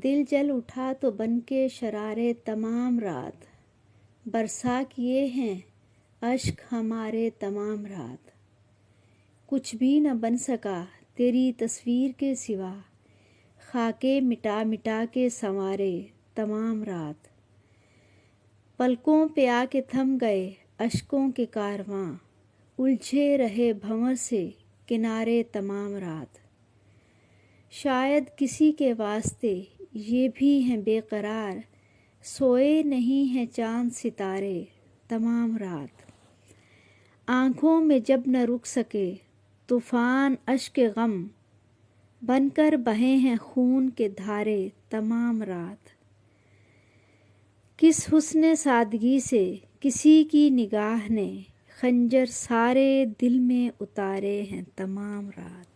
دل جل اٹھا تو بن کے شرارے تمام رات، برسا کیے ہیں اشک ہمارے تمام رات۔ کچھ بھی نہ بن سکا تیری تصویر کے سوا، خاکے مٹا مٹا کے سنوارے تمام رات۔ پلکوں پہ آ کے تھم گئے اشکوں کے کارواں، الجھے رہے بھنور سے کنارے تمام رات۔ شاید کسی کے واسطے یہ بھی ہیں بے قرار، سوئے نہیں ہیں چاند ستارے تمام رات۔ آنکھوں میں جب نہ رک سکے طوفان اشک غم، بن کر بہے ہیں خون کے دھارے تمام رات۔ کس حسن سادگی سے کسی کی نگاہ نے خنجر سارے دل میں اتارے ہیں تمام رات۔